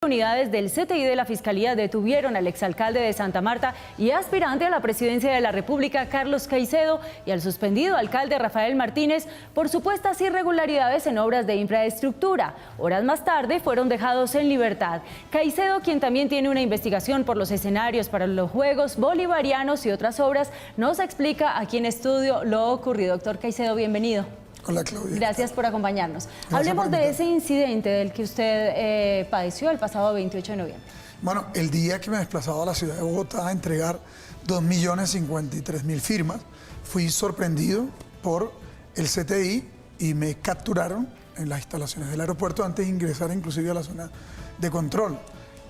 Unidades del CTI de la Fiscalía detuvieron al exalcalde de Santa Marta y aspirante a la presidencia de la República, Carlos Caicedo, y al suspendido alcalde Rafael Martínez por supuestas irregularidades en obras de infraestructura. Horas más tarde fueron dejados en libertad. Caicedo, quien también tiene una investigación por los escenarios para los Juegos Bolivarianos y otras obras, nos explica aquí en estudio lo ocurrido. Doctor Caicedo, bienvenido. Hola, Claudia. Gracias por acompañarnos. Gracias. Hablemos de ese incidente del que usted padeció el pasado 28 de noviembre. Bueno, el día que me desplazaba a la ciudad de Bogotá a entregar 2.053.000 firmas, fui sorprendido por el CTI y me capturaron en las instalaciones del aeropuerto antes de ingresar inclusive a la zona de control.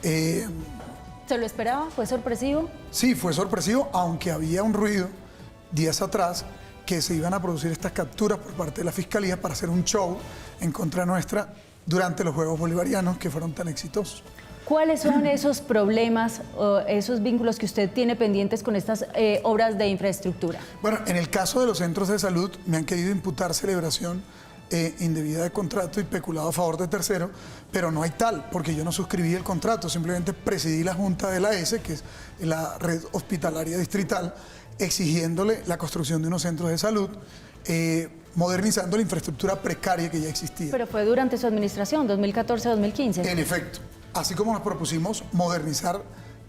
¿Se lo esperaba? ¿Fue sorpresivo? Sí, fue sorpresivo, aunque había un ruido días atrás que se iban a producir estas capturas por parte de la Fiscalía para hacer un show en contra nuestra durante los Juegos Bolivarianos que fueron tan exitosos. ¿Cuáles son esos problemas o esos vínculos que usted tiene pendientes con estas obras de infraestructura? Bueno, en el caso de los centros de salud me han querido imputar celebración indebida de contrato y peculado a favor de tercero, pero no hay tal, porque yo no suscribí el contrato, simplemente presidí la Junta de la AES, que es la red hospitalaria distrital, exigiéndole la construcción de unos centros de salud, modernizando la infraestructura precaria que ya existía. Pero fue durante su administración, 2014-2015. En efecto, así como nos propusimos modernizar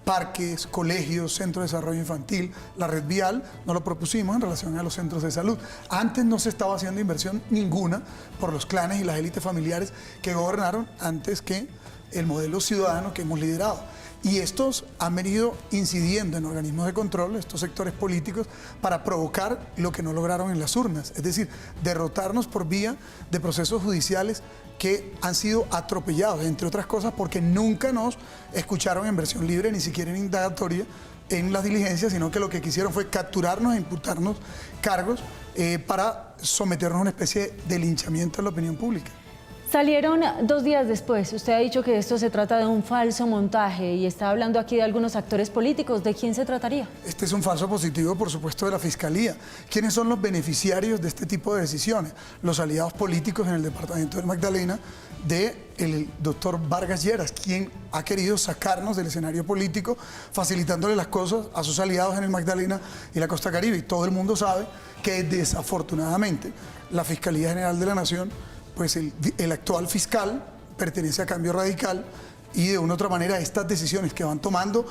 parques, colegios, centros de desarrollo infantil, la red vial, nos lo propusimos en relación a los centros de salud. Antes no se estaba haciendo inversión ninguna por los clanes y las élites familiares que gobernaron antes que el modelo ciudadano que hemos liderado. Y estos han venido incidiendo en organismos de control, estos sectores políticos, para provocar lo que no lograron en las urnas. Es decir, derrotarnos por vía de procesos judiciales que han sido atropellados, entre otras cosas, porque nunca nos escucharon en versión libre, ni siquiera en indagatoria, en las diligencias, sino que lo que quisieron fue capturarnos e imputarnos cargos para someternos a una especie de linchamiento en la opinión pública. Salieron 2 días después. Usted ha dicho que esto se trata de un falso montaje y está hablando aquí de algunos actores políticos. ¿De quién se trataría? Este es un falso positivo, por supuesto, de la Fiscalía. ¿Quiénes son los beneficiarios de este tipo de decisiones? Los aliados políticos en el departamento del Magdalena del doctor Vargas Lleras, quien ha querido sacarnos del escenario político, facilitándole las cosas a sus aliados en el Magdalena y la Costa Caribe. Y todo el mundo sabe que desafortunadamente la Fiscalía General de la Nación, pues el actual fiscal pertenece a Cambio Radical y de una u otra manera estas decisiones que van tomando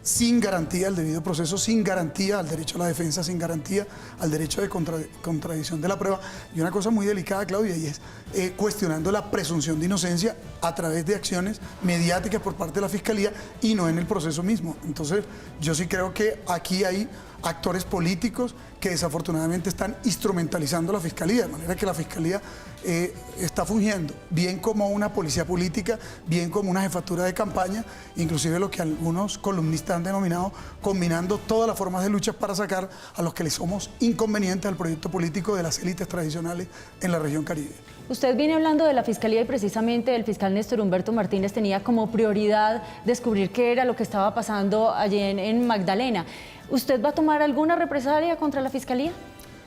sin garantía al debido proceso, sin garantía al derecho a la defensa, sin garantía al derecho de contradicción de la prueba. Y una cosa muy delicada, Claudia, y es cuestionando la presunción de inocencia a través de acciones mediáticas por parte de la Fiscalía y no en el proceso mismo. Entonces, yo sí creo que aquí hay actores políticos que desafortunadamente están instrumentalizando la Fiscalía, de manera que la Fiscalía está fungiendo bien como una policía política, bien como una jefatura de campaña, inclusive lo que algunos columnistas han denominado combinando todas las formas de lucha para sacar a los que les somos inconvenientes al proyecto político de las élites tradicionales en la región Caribe. Usted viene hablando de la Fiscalía y precisamente el fiscal Néstor Humberto Martínez tenía como prioridad descubrir qué era lo que estaba pasando allí en Magdalena. ¿Usted va a tomar alguna represalia contra la Fiscalía?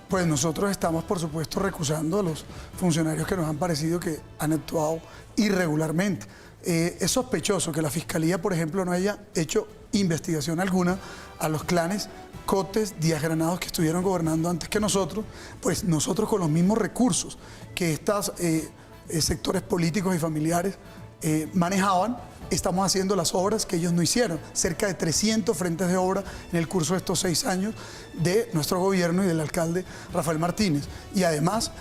Pues nosotros estamos, por supuesto, recusando a los funcionarios que nos han parecido que han actuado irregularmente. Es sospechoso que la Fiscalía, por ejemplo, no haya hecho investigación alguna a los clanes Cotes, Díaz Granados, que estuvieron gobernando antes que nosotros, pues nosotros con los mismos recursos que estos sectores políticos y familiares manejaban, estamos haciendo las obras que ellos no hicieron. Cerca de 300 frentes de obra en el curso de estos 6 años de nuestro gobierno y del alcalde Rafael Martínez. Y además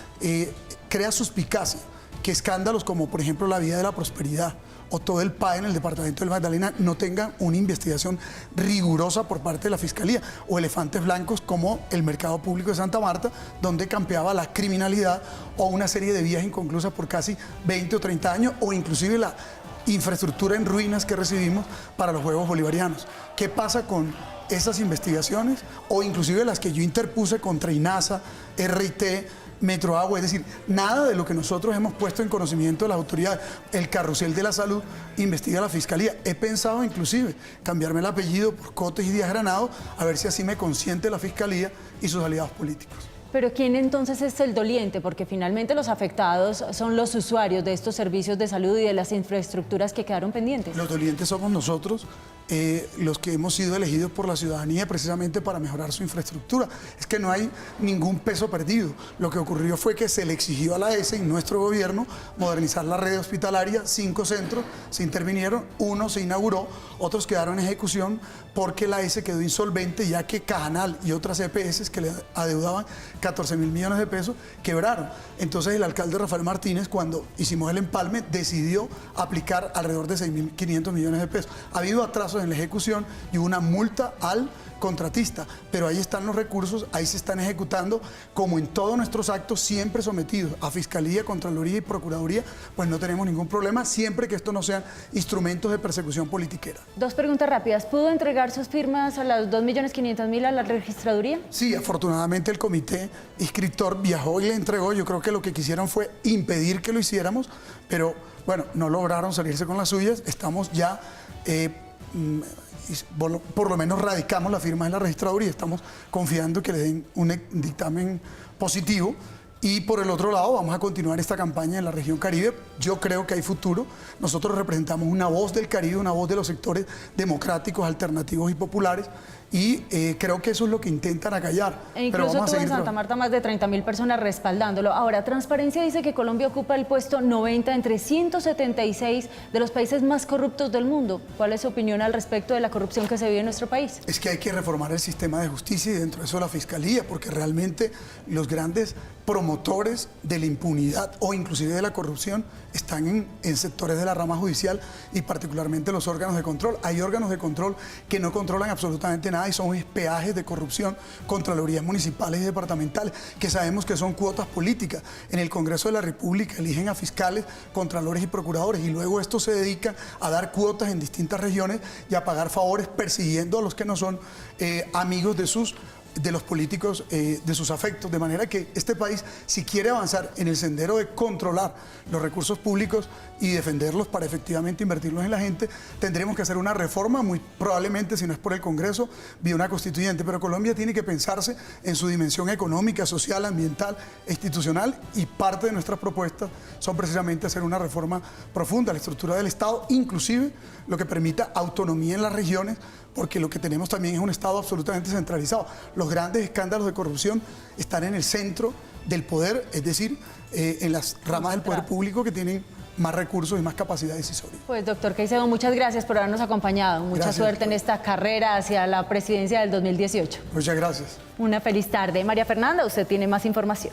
crea suspicacia que escándalos como por ejemplo la Vía de la Prosperidad o todo el PAE en el departamento del Magdalena no tengan una investigación rigurosa por parte de la Fiscalía, o elefantes blancos como el mercado público de Santa Marta, donde campeaba la criminalidad, o una serie de vías inconclusas por casi 20 o 30 años, o inclusive la infraestructura en ruinas que recibimos para los Juegos Bolivarianos. ¿Qué pasa con esas investigaciones? O inclusive las que yo interpuse contra INASA, RIT, Metroagua, es decir, nada de lo que nosotros hemos puesto en conocimiento de las autoridades. El carrusel de la salud investiga la Fiscalía. He pensado inclusive cambiarme el apellido por Cotes y Díaz Granados, a ver si así me consiente la Fiscalía y sus aliados políticos. Pero ¿quién entonces es el doliente? Porque finalmente los afectados son los usuarios de estos servicios de salud y de las infraestructuras que quedaron pendientes. Los dolientes somos nosotros, los que hemos sido elegidos por la ciudadanía precisamente para mejorar su infraestructura. Es que no hay ningún peso perdido. Lo que ocurrió fue que se le exigió a la ESE y nuestro gobierno modernizar la red hospitalaria. 5 centros se intervinieron, 1 se inauguró, otros quedaron en ejecución porque la ESE quedó insolvente, ya que Cajanal y otras EPS que le adeudaban 14.000 millones de pesos quebraron. Entonces el alcalde Rafael Martínez, cuando hicimos el empalme, decidió aplicar alrededor de 6.500 millones de pesos. Ha habido atrasos en la ejecución y una multa al contratista, pero ahí están los recursos, ahí se están ejecutando, como en todos nuestros actos, siempre sometidos a Fiscalía, Contraloría y Procuraduría, pues no tenemos ningún problema, siempre que esto no sean instrumentos de persecución politiquera. 2 preguntas rápidas. ¿Pudo entregar sus firmas a las 2.500.000 a la registraduría? Sí, afortunadamente el comité inscriptor viajó y le entregó. Yo creo que lo que quisieron fue impedir que lo hiciéramos, pero bueno, no lograron salirse con las suyas. Estamos ya... por lo menos radicamos la firma en la registraduría, estamos confiando que le den un dictamen positivo. Y por el otro lado, vamos a continuar esta campaña en la región Caribe. Yo creo que hay futuro. Nosotros representamos una voz del Caribe, una voz de los sectores democráticos, alternativos y populares. Y creo que eso es lo que intentan acallar. E incluso tuvo en Santa Marta más de 30.000 personas respaldándolo. Ahora, Transparencia dice que Colombia ocupa el puesto 90 entre 176 de los países más corruptos del mundo. ¿Cuál es su opinión al respecto de la corrupción que se vive en nuestro país? Es que hay que reformar el sistema de justicia y dentro de eso la Fiscalía, porque realmente los grandes promotores de la impunidad o inclusive de la corrupción están en sectores de la rama judicial y particularmente los órganos de control. Hay órganos de control que no controlan absolutamente nada y son peajes de corrupción, contralorías municipales y departamentales, que sabemos que son cuotas políticas. En el Congreso de la República eligen a fiscales, contralores y procuradores y luego estos se dedican a dar cuotas en distintas regiones y a pagar favores persiguiendo a los que no son amigos de los políticos, de sus afectos, de manera que este país, si quiere avanzar en el sendero de controlar los recursos públicos y defenderlos para efectivamente invertirlos en la gente, tendremos que hacer una reforma, muy probablemente, si no es por el Congreso, vía una constituyente, pero Colombia tiene que pensarse en su dimensión económica, social, ambiental e institucional, y parte de nuestras propuestas son precisamente hacer una reforma profunda a la estructura del Estado, inclusive lo que permita autonomía en las regiones, porque lo que tenemos también es un Estado absolutamente centralizado. Los grandes escándalos de corrupción están en el centro del poder, es decir, en las ramas del poder público que tienen más recursos y más capacidad decisoria. Pues doctor Caicedo, muchas gracias por habernos acompañado. Mucha suerte en esta carrera hacia la presidencia del 2018. Muchas gracias. Una feliz tarde. María Fernanda, usted tiene más información.